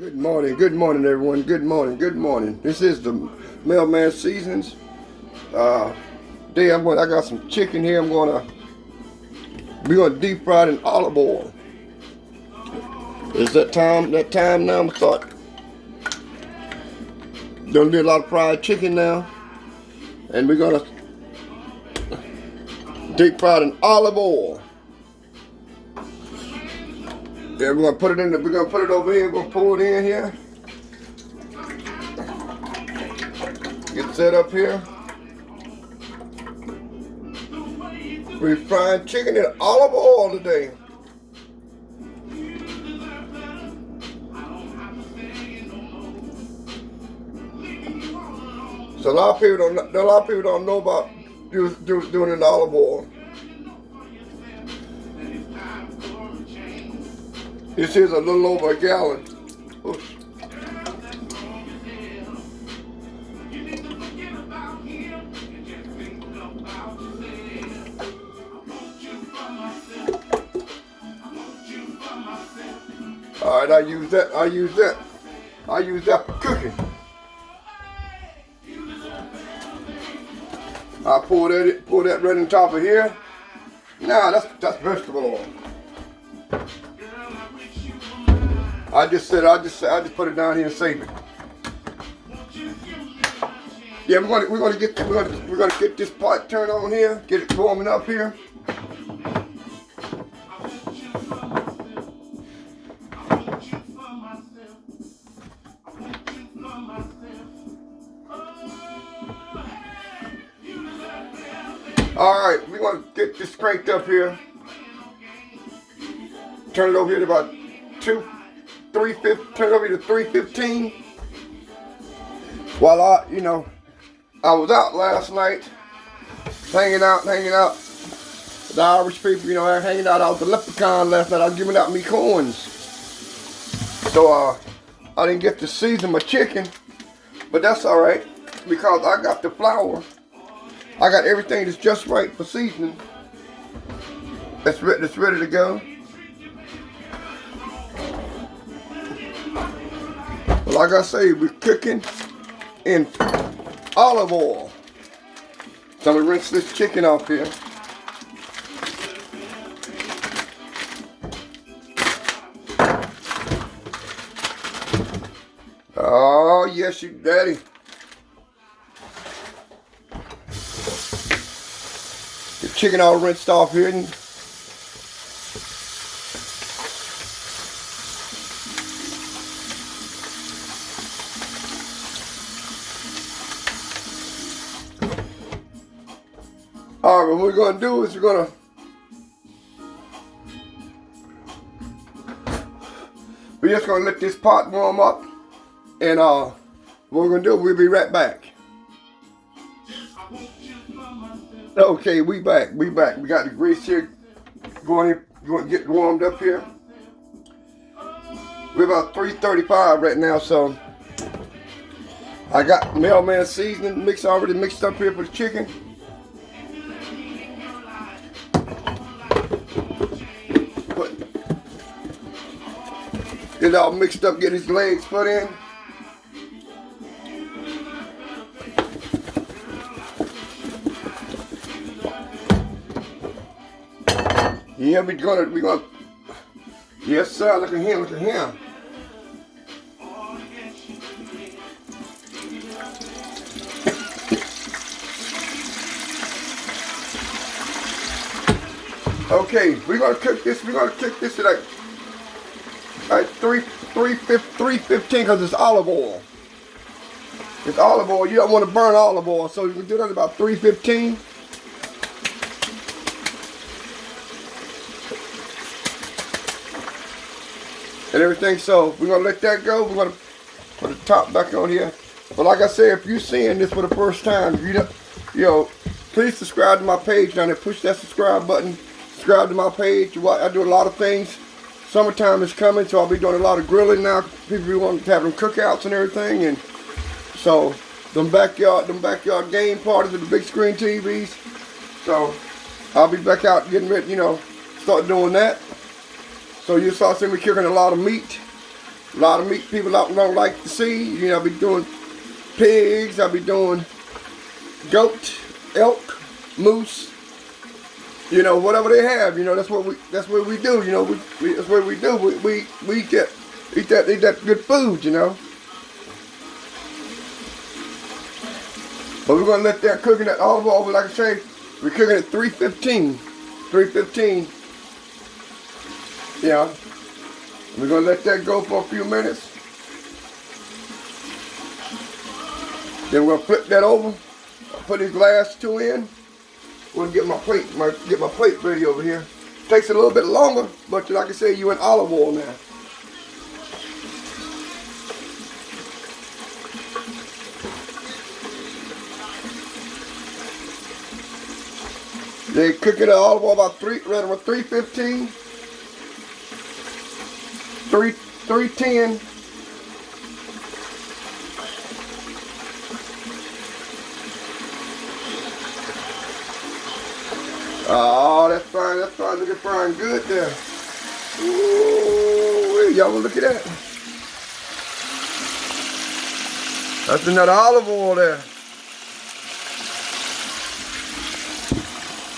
Good morning, everyone. Good morning. This is the Mailman Seasonings. Today I got some chicken here. We're gonna deep fry it in olive oil. It's that time now. I'm start. Gonna do a lot of fried chicken now, and we're gonna deep fry it in olive oil. Yeah, we're gonna put it over here. We're gonna pour it in here. Get set up here. We're frying chicken in olive oil today. So a lot of people don't know about doing it in olive oil. This is a little over a gallon. Oops. All right, I use that for cooking. I pour that right on top of here. Nah, that's vegetable oil. I just put it down here and save it. Yeah, we're gonna get this pot turned on here, get it warming up here. All right, we're gonna get this cranked up here. Turn it over here to about 350. Turn it over to 315. While I was out last night, hanging out with the Irish people. Hanging out with the Leprechaun last night. I was giving out me coins. So I didn't get to season my chicken, but that's all right because I got the flour. I got everything that's just right for seasoning. It's ready to go. But like I say, we're cooking in olive oil. So I'm gonna rinse this chicken off here. Oh yes, you daddy. The chicken all rinsed off here. All right, what we're gonna do is we're just gonna let this pot warm up, and what we're gonna do, we'll be right back. Okay, we back. We got the grease here going to get warmed up here. We're about 335 right now, so I got Mailman seasoning already mixed up here for the chicken. Get it all mixed up, get his legs put in. Yeah, we're gonna, yes sir, look at him. Okay, we're gonna cook this at like 315 because it's olive oil. It's olive oil. You don't want to burn olive oil, so you can do that at about 315. And everything, so we're gonna let that go. We're gonna put the top back on here. But like I said, if you're seeing this for the first time, please subscribe to my page down there. Push that subscribe button. Subscribe to my page. I do a lot of things. Summertime is coming, so I'll be doing a lot of grilling now. People want to have them cookouts and everything, and so them backyard game parties with the big screen TVs. So I'll be back out getting ready, start doing that. So you saw me cooking a lot of meat. A lot of meat people don't like to see. You know, I'll be doing pigs, I'll be doing goat, elk, moose, you know, whatever they have, you know, that's what we do, you know, that's what we do. We eat that good food, you know. But we're gonna let that cook in that olive oil, like I say, we're cooking at 315. 315. Yeah. We're gonna let that go for a few minutes. Then we're gonna flip that over. I'll put these last two in. We'll get my plate ready over here. Takes a little bit longer, but like I say, you're in olive oil now. They cook it at olive oil about 315, 310. Oh, that's fine, looking fine, good there. Ooh, y'all look at that. That's another olive oil there.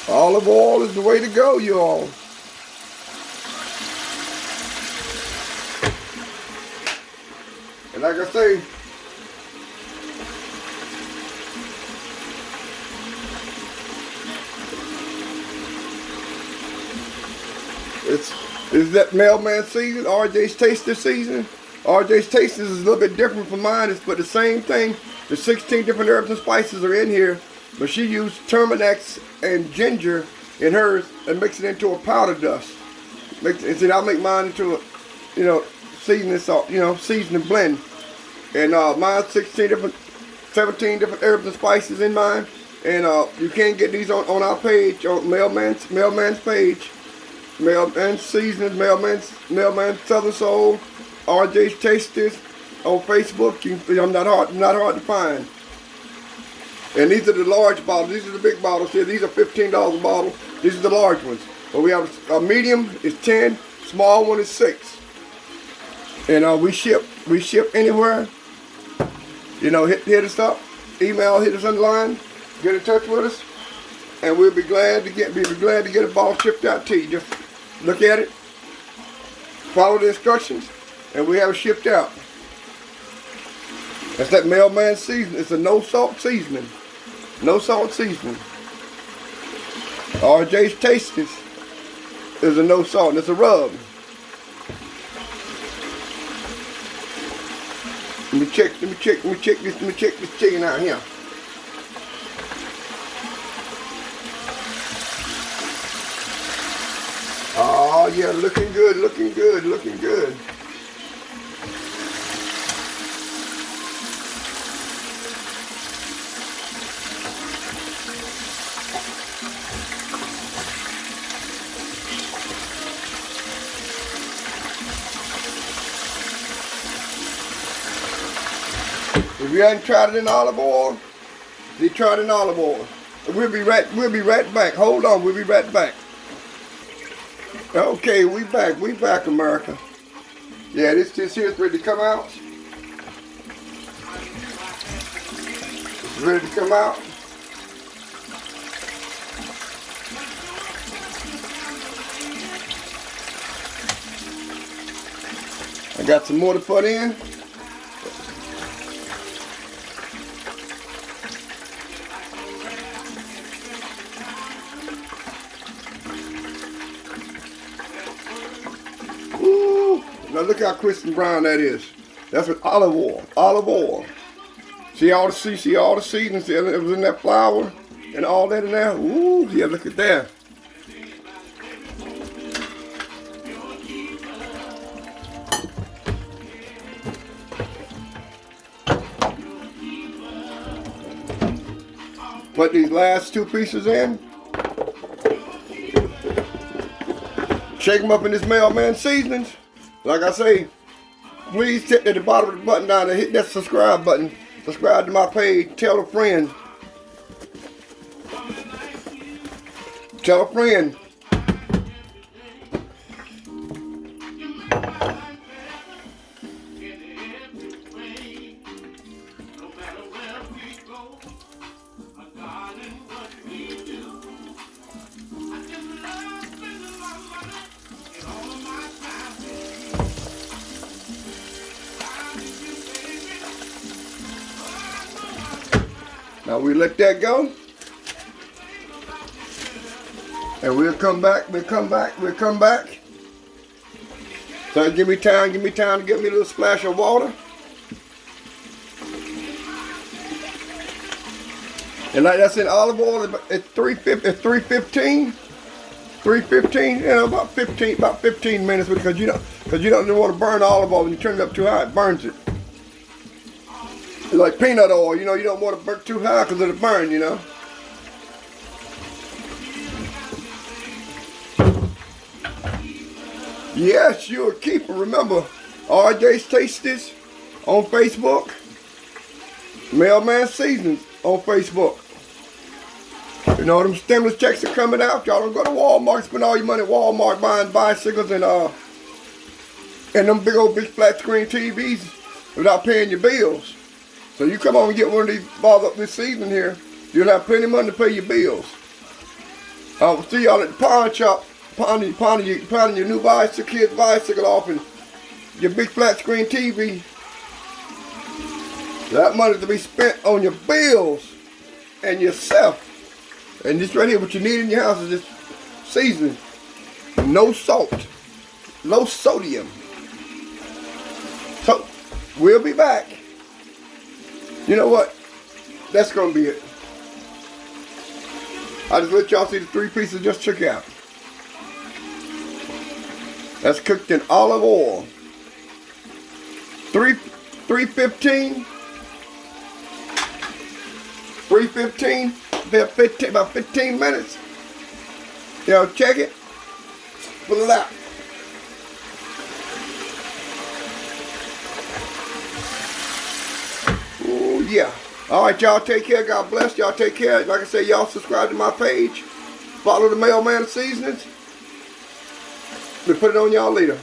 Olive oil is the way to go, y'all. And like I say, it's that mailman season, RJ's Taster season. RJ's Taster is a little bit different from mine. It's but the same thing. The 16 different herbs and spices are in here, but she used Terminex and ginger in hers and mix it into a powder dust. And see, I'll make mine into a, you know, seasoning salt, you know, seasoning blend. And mine's 17 different herbs and spices in mine. And you can get these on our page, on Mailman's page. Mailman Seasonings, Mailman Southern Soul, RJ's Tasters on Facebook. I'm not hard to find. And these are the large bottles. These are the big bottles here. These are $15 a bottle. These are the large ones. But we have a medium is 10, small one is 6. And we ship anywhere. You know, hit us up, email, hit us online, get in touch with us, and we'll be glad to get a bottle shipped out to you. Just look at it, follow the instructions, and we have it shipped out. That's that Mailman seasoning. It's a no salt seasoning. No salt seasoning. RJ's Tasters is a no salt. It's a rub. Let me check this chicken out here. Oh yeah, looking good. If you hadn't tried it in olive oil, you try it in olive oil. We'll be right back. Hold on, we'll be right back. Okay, we back, America. Yeah, this here's ready to come out. It's ready to come out. I got some more to put in. Now look how crisp and brown that is. That's with olive oil. See all the seasonings that was in that flour and all that in there? Ooh, yeah, look at that. Put these last two pieces in. Shake them up in this Mailman Seasonings. Like I say, please hit at the bottom of the button down and hit that subscribe button. Subscribe to my page. Tell a friend. Tell a friend. Now we let that go. And we'll come back. So give me time to get me a little splash of water. And like I said, olive oil at 315. 315, you know, about 15 minutes, because you don't want to burn olive oil when you turn it up too high. It burns it. It's like peanut oil, you know, you don't want to burn too high because it'll burn, you know. Yes, you're a keeper. Remember, RJ's Tasties on Facebook. Mailman Seasonings on Facebook. You know, them stimulus checks are coming out. Y'all don't go to Walmart, spend all your money at Walmart buying bicycles and them big old big flat screen TVs without paying your bills. So you come on and get one of these balls up this season here, you'll have plenty of money to pay your bills. We'll see y'all at the pawn shop, pawning your new bicycle, kid's bicycle off, and your big flat screen TV. That money to be spent on your bills and yourself. And this right here, what you need in your house is this seasoning. No salt, low sodium. So, we'll be back. You know what? That's going to be it. I just let y'all see the 3 pieces just took out. That's cooked in olive oil. 315. 315. About 15 minutes. You know, check it. Pull it out. Oh yeah. All right, y'all take care. God bless. Y'all take care. Like I say, y'all subscribe to my page. Follow the Mailman Seasonings. We'll put it on y'all later.